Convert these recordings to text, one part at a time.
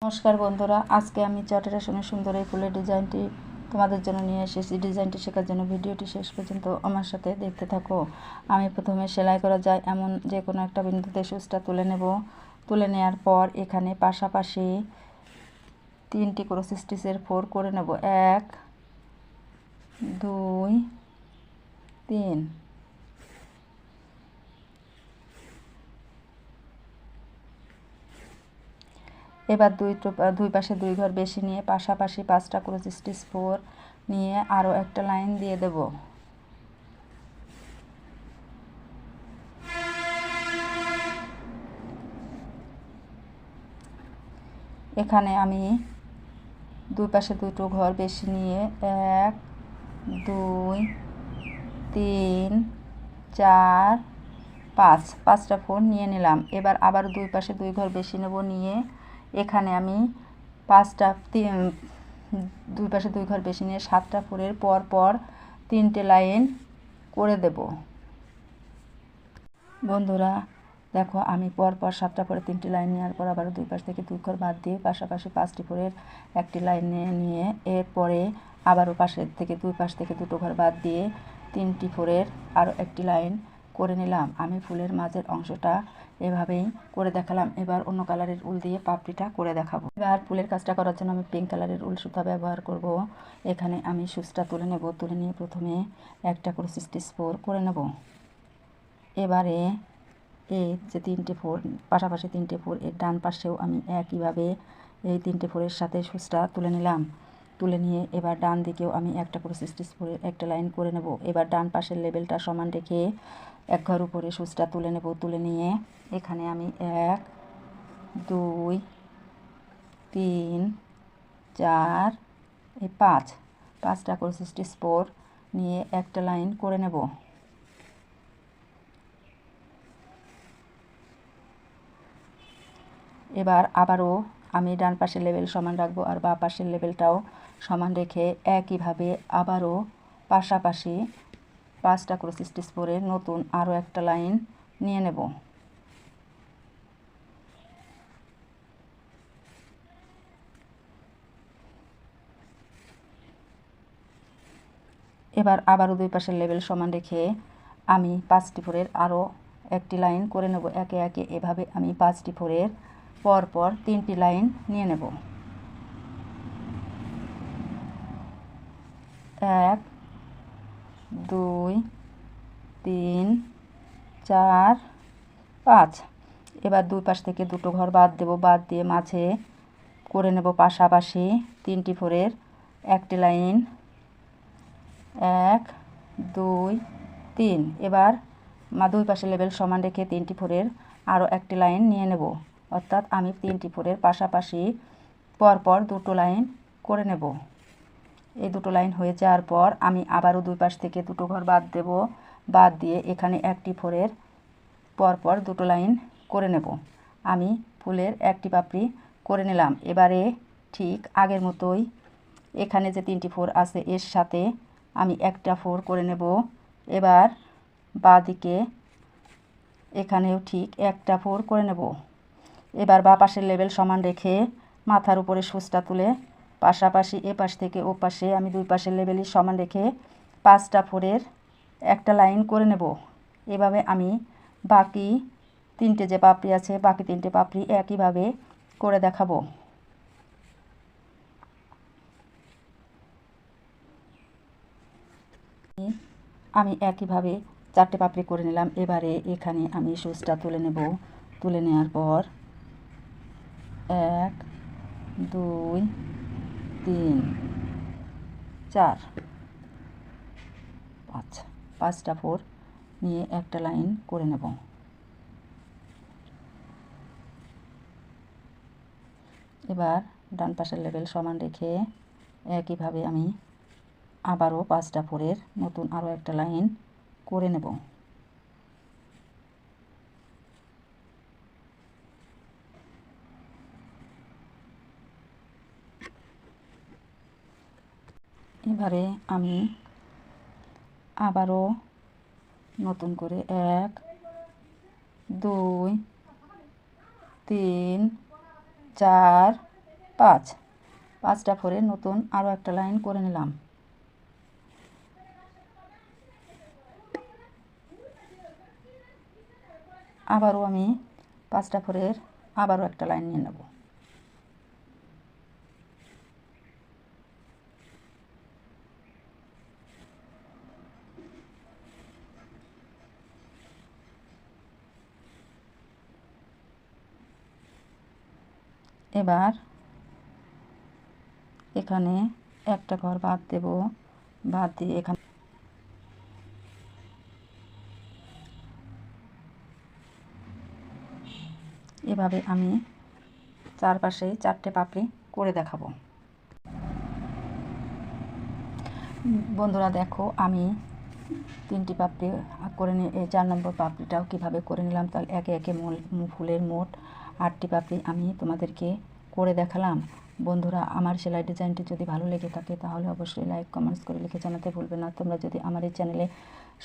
নমস্কার বন্ধুরা, আজকে আমি চটের আসনে সুন্দর এই ফুলের ডিজাইনটি তোমাদের জন্য নিয়ে এসেছি। ডিজাইনটি শেখার জন্য ভিডিওটি শেষ পর্যন্ত আমার সাথে দেখতে থাকো। আমি প্রথমে সেলাই করা যায় এমন যে কোনো একটা বিন্দুতে সুচটা তুলে নেব। তুলে নেওয়ার পর এখানে পাশাপাশি 3টি ক্রস স্টিচের 4 করে নেব। 1 2 3। এবার দুই পাশে 2 ঘর বেশি নিয়ে পাশাপাশি 5টা ক্রস স্টিচ 4 নিয়ে আরও একটা লাইন দিয়ে দেব। এখানে আমি দুই পাশে 2টো ঘর বেশি নিয়ে 1 2 3 4 5টা 4 নিয়ে নিলাম। এবার আবার দুই পাশে 2 ঘর বেশি নেব, নিয়ে এখানে আমি দুই পাশে 2 ঘর বেশি নিয়ে 7টা 4-এর পর পর 3টে লাইন করে দেব। বন্ধুরা দেখো, আমি পর পর 7টা পরে 3টি লাইন নেওয়ার পর আবার দুই পাশ থেকে 2 ঘর বাদ দিয়ে পাশাপাশি 5টি 4-এর একটি লাইন নিয়ে এরপরে আবারও পাশের থেকে দুই পাশ থেকে 2টো ঘর বাদ দিয়ে 3টি 4-এর আরও একটি লাইন করে নিলাম। আমি ফুলের মাঝের অংশটা এভাবেই করে দেখালাম। এবার অন্য কালারের উল দিয়ে পাপড়িটা করে দেখাবো। এবার ফুলের কাজটা করার জন্য আমি পিঙ্ক কালারের উল সুতা ব্যবহার করব। এখানে আমি সুচটা তুলে নেব। তুলে নিয়ে প্রথমে একটা করে স্টিচ 4 করে নেব। এবারে এই যে 3টে 4 পাশাপাশি 3টে 4 এর ডান পাশেও আমি একইভাবে এই 3টে 4-এর সাথে সুচটা তুলে নিলাম। তুলে নিয়ে এবার ডান দিকেও আমি একটা করে স্টিচ 4 একটা লাইন করে নেব। এবার ডান পাশের লেবেলটা সমান রেখে এক ঘর উপরে সুচটা তুলে নেব। তুলে নিয়ে এখানে আমি 1 2 3 4 এই 5টা করে স্টিচ 4 নিয়ে একটা লাইন করে নেব। এবার আবারও আমি ডান পাশের লেবেল সমান রাখবো আর বাঁ পাশের লেবেলটাও সমান রেখে একইভাবে আবারও পাশাপাশি 5টা ক্রস স্টিচ করে নতুন আরও একটা লাইন নিয়ে নেব। এবার আবারও দুই পাশের লেবেল সমান রেখে আমি 5টি 4-এর আরও একটি লাইন করে নেব। একে একে এভাবে আমি 5টি 4-এর পর পর 3টি লাইন নিয়ে নেব। 1 2 3 4 5। এবার দুই পাশ থেকে 2টো ঘর বাদ দেব। বাদ দিয়ে মাঝে করে নেব পাশাপাশি 3টি 4-এর একটি লাইন। 1 2 3। এবার দুই পাশে লেবেল সমান রেখে 3টি 4-এর আরও একটি লাইন নিয়ে নেব। অর্থাৎ আমি 3টি 4-এর পাশাপাশি পরপর 2টো লাইন করে নেব। এই 2টো লাইন হয়ে যাওয়ার পর আমি আবারও দুই পাশ থেকে 2টো ঘর বাদ দেব। বাদ দিয়ে এখানে একটি 4-এর পরপর 2টো লাইন করে নেব। আমি ফুলের একটি পাপড়ি করে নিলাম। এবারে ঠিক আগের মতোই এখানে যে 3টি 4 আছে এর সাথে আমি একটা 4 করে নেব। এবার বাঁ দিকে এখানেও ঠিক একটা 4 করে নেব। এবার বাঁ পাশের লেবেল সমান রেখে মাথার উপরে সুচটা তুলে পাশাপাশি এ পাশ থেকে ও পাশে আমি দুই পাশের লেবেলই সমান রেখে 5টা 4-এর একটা লাইন করে নেব। এভাবে আমি বাকি 3টে যে পাপড়ি আছে বাকি 3টে পাপড়ি একইভাবে করে দেখাবো। আমি একইভাবে 4টে পাপড়ি করে নিলাম। এবারে এখানে আমি সুচটা তুলে নেব। তুলে নেওয়ার পর 1 2 3 4 5টা 4 নিয়ে একটা লাইন করে নেব। এবার ডান পাশের লেবেল সমান রেখে একইভাবে আমি আবারও 5টা 4-এর নতুন আরও একটা লাইন করে নেব। এবারে আমি আবারও নতুন করে 1 2 3 4 5 5টা ফোরে নতুন আরও একটা লাইন করে নিলাম। আবারও আমি 5টা ফোরের আবারও একটা লাইন নিয়ে নেব। এবার এখানে একটা ঘর বাদ দেব, বাদ দিয়ে এখানে এভাবে আমি চারপাশে 4টে পাপড়ি করে দেখাবো। বন্ধুরা দেখো আমি 3টি পাপড়ি করে নিয়ে 4 নম্বর পাপড়িটাও কীভাবে করে নিলাম। তাহলে একে একে ফুলের মোট 8টি পাপড়ি আমি তোমাদেরকে করে দেখালাম। বন্ধুরা আমার সেলাই ডিজাইনটি যদি ভালো লেগে থাকে তাহলে অবশ্যই লাইক কমেন্টস করে লিখে জানাতে ভুলবে না। তোমরা যদি আমার এই চ্যানেলে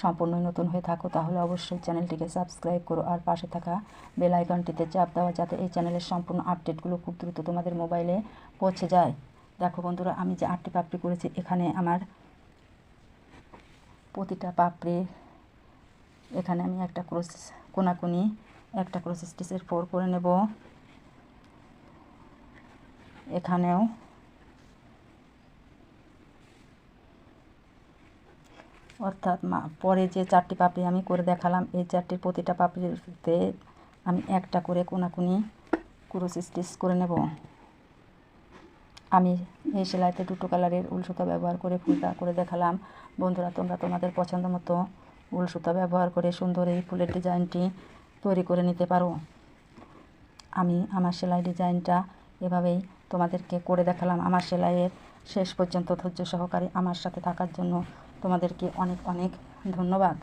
সম্পূর্ণ নতুন হয়ে থাকো তাহলে অবশ্যই চ্যানেলটিকে সাবস্ক্রাইব করো আর পাশে থাকা বেল আইকনটিতে চাপ দেওয়া, যাতে এই চ্যানেলের সম্পূর্ণ আপডেটগুলো খুব দ্রুত তোমাদের মোবাইলে পৌঁছে যায়। দেখো বন্ধুরা আমি যে 8টি পাপড়ি করেছি, এখানে আমার প্রতিটা পাপড়ি এখানে আমি একটা ক্রস কোনাকুনি একটা ক্রস স্টিচের 4 করে নেব। এখানেও অর্থাৎ পরে যে 4টি পাপড়ি আমি করে দেখালাম, এই 4টির প্রতিটা পাপড়িতে আমি একটা করে কোনাকুনি ক্রস স্টিচ করে নেব। আমি এই সেলাইতে 2টো কালারের উল সুতা ব্যবহার করে ফুলটা করে দেখালাম। বন্ধুরা তোমরা তোমাদের পছন্দ মতো উল সুতা ব্যবহার করে সুন্দর এই ফুলের ডিজাইনটি তৈরি করে নিতে পারো। আমি আমার সেলাই ডিজাইনটা এভাবেই তোমাদেরকে করে দেখালাম। আমার সেলাইয়ের শেষ পর্যন্ত ধৈর্য সহকারে আমার সাথে থাকার জন্য তোমাদেরকে অনেক অনেক ধন্যবাদ।